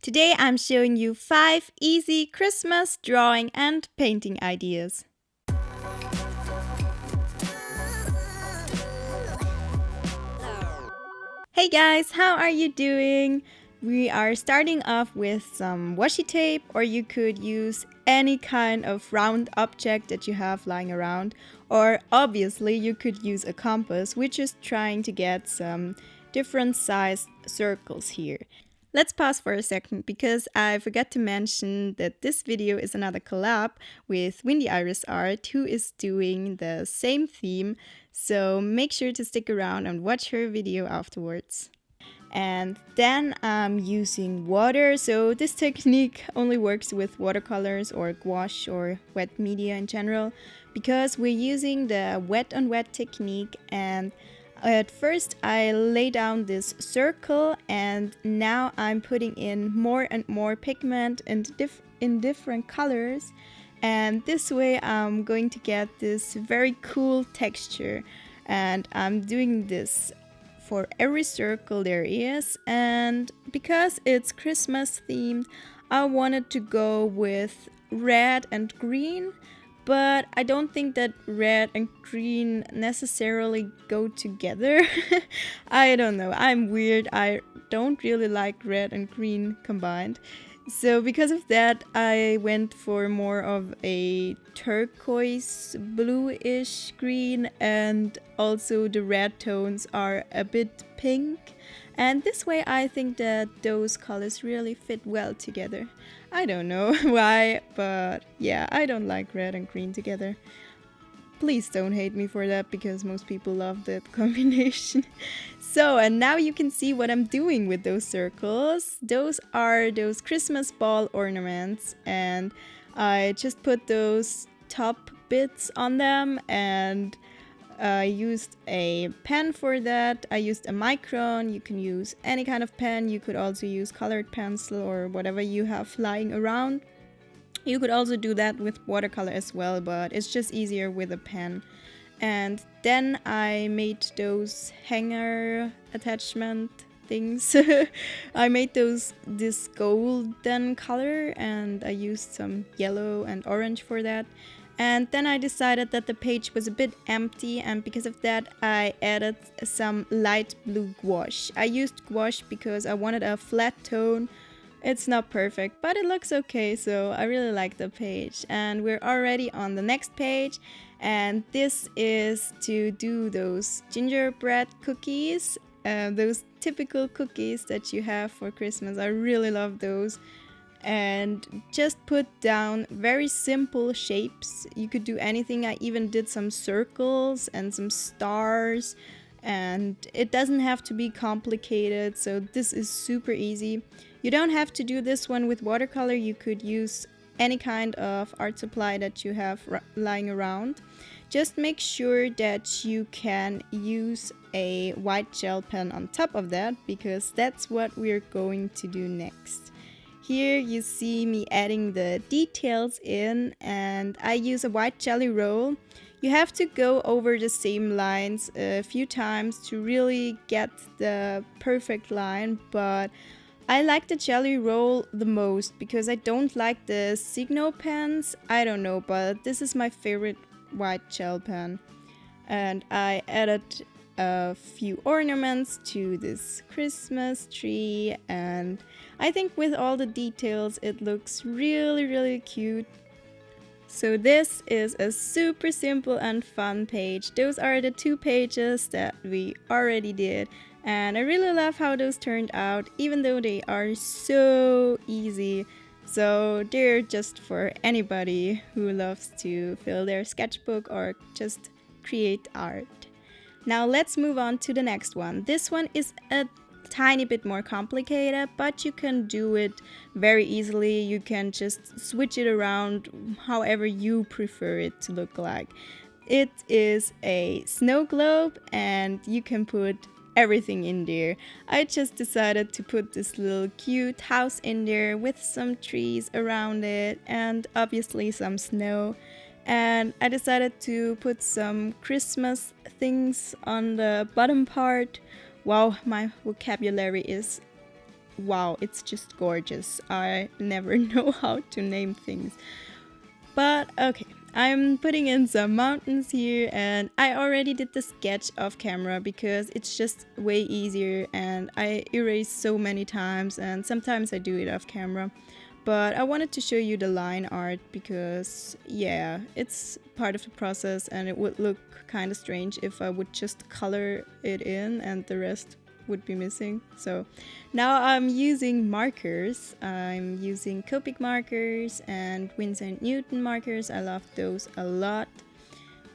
Today I'm showing you 5 easy Christmas drawing and painting ideas. Hey guys, how are you doing? We are starting off with some washi tape, or you could use any kind of round object that you have lying around, or obviously you could use a compass. We're just trying to get some different sized circles here. Let's pause for a second because I forgot to mention that this video is another collab with Windy Iris Art, who is doing the same theme, so make sure to stick around and watch her video afterwards. And then I'm using water, so this technique only works with watercolors or gouache or wet media in general, because we're using the wet on wet technique. And at first I lay down this circle, and now I'm putting in more and more pigment in different colors, and this way I'm going to get this very cool texture. And I'm doing this for every circle there is, and because it's Christmas themed, I wanted to go with red and green, but I don't think that red and green necessarily go together. I don't know, I'm weird, I don't really like red and green combined. So because of that, I went for more of a turquoise bluish green, and also the red tones are a bit pink. And this way I think that those colors really fit well together. I don't know why, but yeah, I don't like red and green together. Please don't hate me for that, because most people love that combination. So, and now you can see what I'm doing with those circles. Those are those Christmas ball ornaments, and I just put those top bits on them, and I used a pen for that. I used a micron. You can use any kind of pen. You could also use colored pencil or whatever you have lying around. You could also do that with watercolor as well, but it's just easier with a pen. And then I made those hanger attachment things. I made this golden color, and I used some yellow and orange for that. And then I decided that the page was a bit empty, and because of that I added some light blue gouache. I used gouache because I wanted a flat tone. It's not perfect, but it looks okay, so I really like the page. And we're already on the next page, and this is to do those gingerbread cookies, those typical cookies that you have for Christmas. I really love those. And just put down very simple shapes. You could do anything. I even did some circles and some stars, and it doesn't have to be complicated, so this is super easy. You don't have to do this one with watercolor. You could use any kind of art supply that you have lying around. Just make sure that you can use a white gel pen on top of that, because that's what we're going to do next. Here you see me adding the details in, and I use a white jelly roll. You have to go over the same lines a few times to really get the perfect line, but I like the jelly roll the most because I don't like the Signo pens. I don't know, but this is my favorite white gel pen. And I added a few ornaments to this Christmas tree, and I think with all the details it looks really cute. So this is a super simple and fun page. Those are the 2 pages that we already did, and I really love how those turned out, even though they are so easy. So they're just for anybody who loves to fill their sketchbook or just create art. Now let's move on to the next one. This one is a tiny bit more complicated, but you can do it very easily. You can just switch it around however you prefer it to look like. It is a snow globe, and you can put everything in there. I just decided to put this little cute house in there with some trees around it and obviously some snow. And I decided to put some Christmas things on the bottom part. Wow, my vocabulary is wow, it's just gorgeous. I never know how to name things. But okay, I'm putting in some mountains here, and I already did the sketch off camera because it's just way easier, and I erase so many times, and sometimes I do it off camera. But I wanted to show you the line art because, yeah, it's part of the process, and it would look kind of strange if I would just color it in and the rest would be missing. So now I'm using markers. I'm using Copic markers and Winsor & Newton markers. I love those a lot.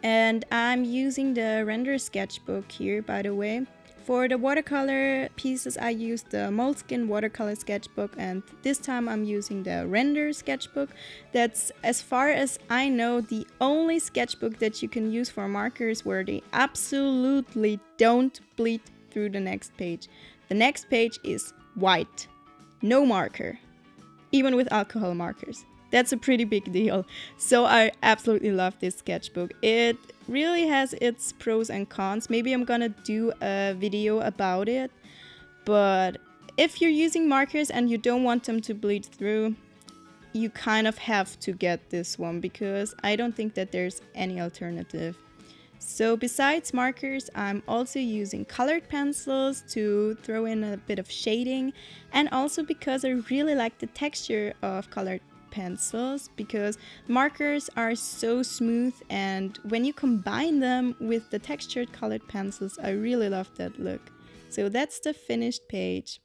And I'm using the RENDR Sketchbook here, by the way. For the watercolor pieces, I used the MOLESKINE Watercolor Sketchbook, and this time I'm using the RENDR Sketchbook. That's, as far as I know, the only sketchbook that you can use for markers where they absolutely don't bleed through the next page. The next page is white, no marker, even with alcohol markers. That's a pretty big deal. So I absolutely love this sketchbook. It really has its pros and cons. Maybe I'm gonna do a video about it. But if you're using markers and you don't want them to bleed through, you kind of have to get this one because I don't think that there's any alternative. So besides markers, I'm also using colored pencils to throw in a bit of shading, and also because I really like the texture of colored pencils, because markers are so smooth, and when you combine them with the textured colored pencils, I really love that look. So that's the finished page.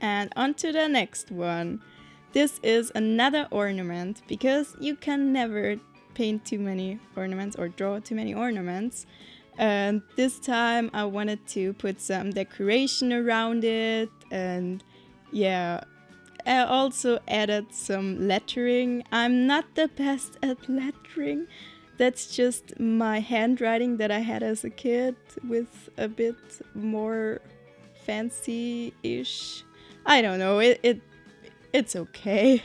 And on to the next one. This is another ornament, because you can never paint too many ornaments or draw too many ornaments. And this time I wanted to put some decoration around it, and yeah, I also added some lettering. I'm not the best at lettering. That's just my handwriting that I had as a kid with a bit more fancy-ish. I don't know, it's okay.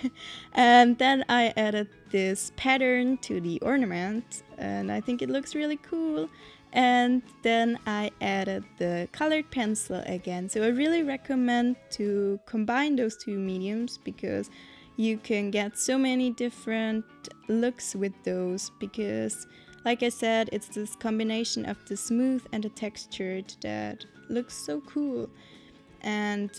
And then I added this pattern to the ornament, and I think it looks really cool. And then I added the colored pencil again. So I really recommend to combine those two mediums because you can get so many different looks with those, because like I said, it's this combination of the smooth and the textured that looks so cool. And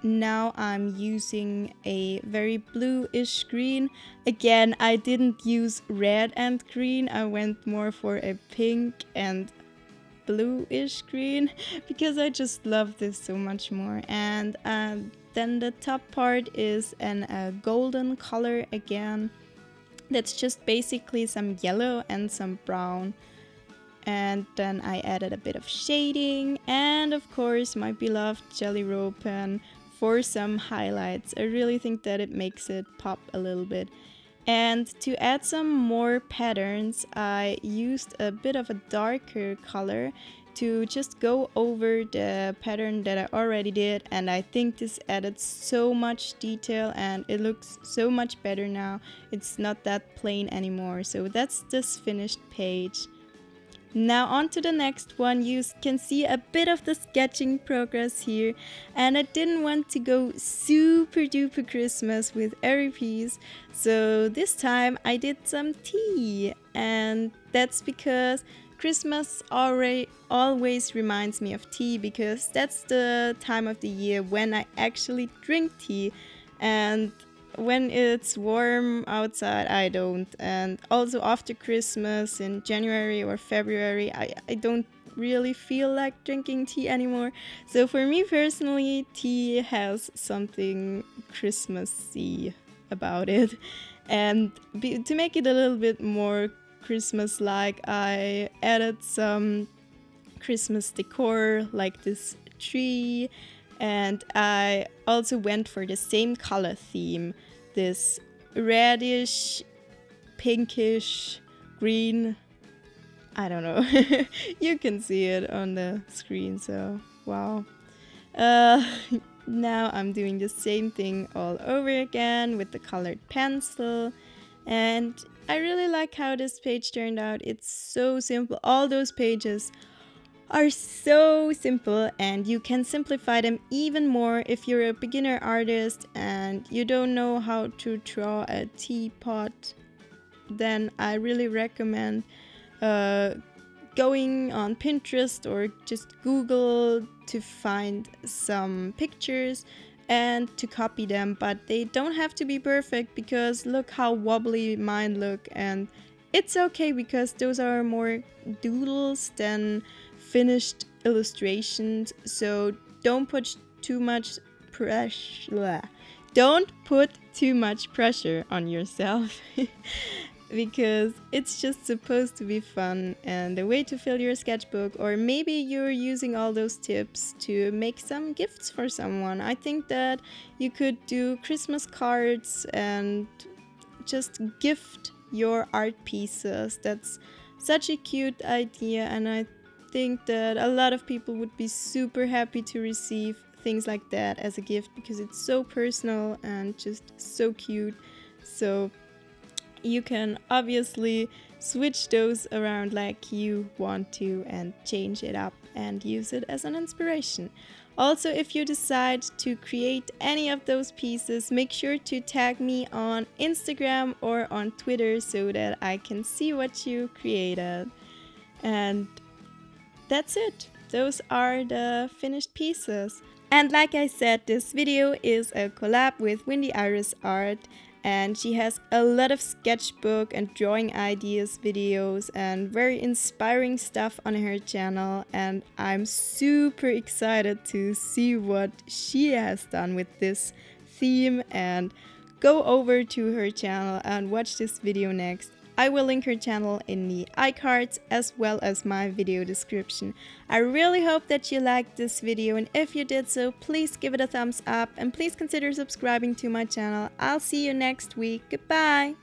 now I'm using a very bluish green. Again, I didn't use red and green. I went more for a pink and bluish green because I just love this so much more. And then the top part is a golden color again. That's just basically some yellow and some brown. And then I added a bit of shading and of course my beloved Jelly Roll pen for some highlights. I really think that it makes it pop a little bit. And to add some more patterns, I used a bit of a darker color to just go over the pattern that I already did, and I think this added so much detail and it looks so much better now. It's not that plain anymore. So that's this finished page. Now on to the next one. You can see a bit of the sketching progress here, and I didn't want to go super duper Christmas with every piece, so this time I did some tea, and that's because Christmas always reminds me of tea, because that's the time of the year when I actually drink tea, and when it's warm outside I don't. And also after Christmas in January or February I don't really feel like drinking tea anymore. So for me personally, tea has something Christmassy about it. And to make it a little bit more Christmas-like, I added some Christmas decor like this tree. And I also went for the same color theme, this reddish, pinkish, green. I don't know. You can see it on the screen, so wow. Now I'm doing the same thing all over again with the colored pencil. And I really like how this page turned out. It's so simple. All those pages are so simple, and you can simplify them even more if you're a beginner artist and you don't know how to draw a teapot. Then I really recommend going on Pinterest or just Google to find some pictures and to copy them, but they don't have to be perfect because look how wobbly mine look, and it's okay because those are more doodles than finished illustrations. So don't put too much pressure. Don't put too much pressure on yourself. Because it's just supposed to be fun and a way to fill your sketchbook, or maybe you're using all those tips to make some gifts for someone. I think that you could do Christmas cards and just gift your art pieces. That's such a cute idea, and I think that a lot of people would be super happy to receive things like that as a gift because it's so personal and just so cute. So you can obviously switch those around like you want to and change it up and use it as an inspiration. Also, if you decide to create any of those pieces, make sure to tag me on Instagram or on Twitter so that I can see what you created. And that's it. Those are the finished pieces. And like I said, this video is a collab with Windy Iris Art, and she has a lot of sketchbook and drawing ideas videos and very inspiring stuff on her channel, and I'm super excited to see what she has done with this theme. And go over to her channel and watch this video next. I will link her channel in the iCards as well as my video description. I really hope that you liked this video, and if you did so, please give it a thumbs up and please consider subscribing to my channel. I'll see you next week. Goodbye!